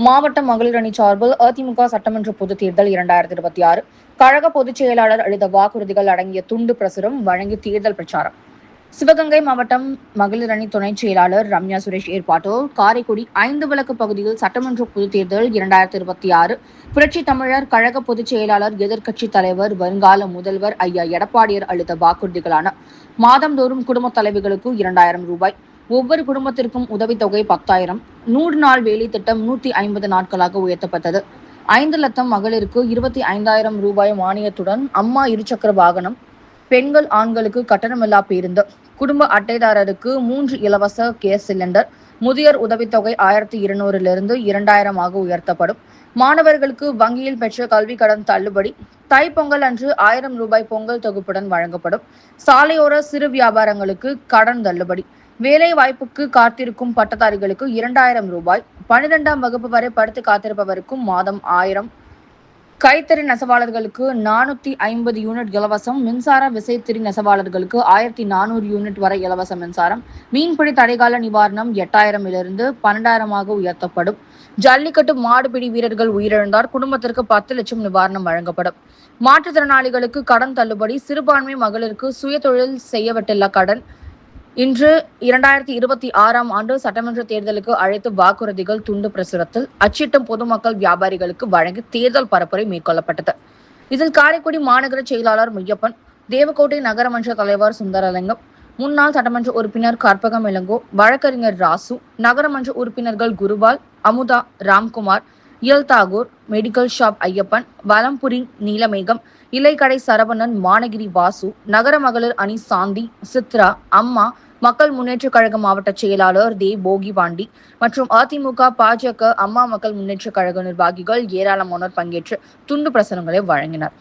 மாவட்ட மகளிர் அணி சார்பில் அதிமுக சட்டமன்ற பொதுத் தேர்தல் 2026 கழக பொதுச் செயலாளர் அளித்த வாக்குறுதிகள் அடங்கிய துண்டு பிரசுரம் வழங்கி தேர்தல் பிரச்சாரம். சிவகங்கை மாவட்டம் மகளிர் அணி துணைச் செயலாளர் ரம்யா சுரேஷ் ஏற்பாட்டில் காரைக்குடி 5 விளக்கு பகுதியில் சட்டமன்ற பொதுத் தேர்தல் 2026 புரட்சி தமிழர் கழக பொதுச் செயலாளர் எதிர்க்கட்சித் தலைவர் வருங்கால முதல்வர் ஐயா எடப்பாடியார் அளித்த வாக்குறுதிகளான மாதந்தோறும் குடும்பத் தலைவிகளுக்கு 2000 ரூபாய், ஒவ்வொரு குடும்பத்திற்கும் உதவித்தொகை 10,000, 100 நாள் வேலை திட்டம் 150 நாட்களாக உயர்த்தப்பட்டது. 5 லட்சம் மகளிருக்கு 25,000 ரூபாய் மானியத்துடன் அம்மா இருசக்கர வாகனம், பெண்கள் ஆண்களுக்கு கட்டணமில்லா பேருந்து, குடும்ப அட்டைதாரருக்கு 3 இலவச கேஸ் சிலிண்டர், முதியோர் உதவித்தொகை 1,200 2,000 உயர்த்தப்படும். மாணவர்களுக்கு வங்கியில் பெற்ற கல்விக் கடன் தள்ளுபடி. தைப்பொங்கல் அன்று 1000 ரூபாய் பொங்கல் தொகுப்புடன் வழங்கப்படும். சாலையோர சிறு வியாபாரங்களுக்கு கடன் தள்ளுபடி. வேலை வாய்ப்புக்கு காத்திருக்கும் பட்டதாரிகளுக்கு 2,000 ரூபாய், 12ஆம் வகுப்பு வரை படித்து காத்திருப்பவருக்கும் மாதம் 1000, கைத்தறி நெசவாளர்களுக்கு 450 யூனிட் இலவசம் மின்சார, விசைத்தறி நெசவாளர்களுக்கு 1,400 யூனிட் வரை இலவச மின்சாரம், மீன்பிடி தடைக்கால நிவாரணம் 8,000 12,000 உயர்த்தப்படும். ஜல்லிக்கட்டு மாடுபிடி வீரர்கள் உயிரிழந்தார் குடும்பத்திற்கு 10 லட்சம் நிவாரணம் வழங்கப்படும். மாற்றுத்திறனாளிகளுக்கு கடன் தள்ளுபடி. சிறுபான்மை மகளிருக்கு சுயதொழில் செய்யவிட்டுள்ள கடன். இன்று 2026ஆம் ஆண்டு சட்டமன்ற தேர்தலுக்கு அழைத்து வாக்குறுதிகள் துண்டு பிரசுரத்தில் அச்சிட்டும் பொதுமக்கள் வியாபாரிகளுக்கு வழங்கி தேர்தல் பரப்புரை மேற்கொள்ளப்பட்டது. இதில் காரைக்குடி மாநகர செயலாளர் மையப்பன், தேவக்கோட்டை நகரமன்ற தலைவர் சுந்தரலிங்கம், முன்னாள் சட்டமன்ற உறுப்பினர் கற்பகம் இளங்கோ, வழக்கறிஞர் ராசு, நகரமன்ற உறுப்பினர்கள் குருபால், அமுதா, ராம்குமார், இயல்தாகூர், மெடிக்கல் ஷாப் ஐயப்பன், வலம்புரி நீலமேகம், இலைக்கடை சரவணன், மானகிரி வாசு, நகர மகளிர் அணி சாந்தி, சித்ரா, அம்மா மக்கள் முன்னேற்றக் கழக மாவட்ட செயலாளர் தே போகிபாண்டி மற்றும் அதிமுக, பாஜக, அம்மா மக்கள் முன்னேற்றக் கழக நிர்வாகிகள் ஏராளமானோர் பங்கேற்று துண்டு பிரசுரங்களை வழங்கினர்.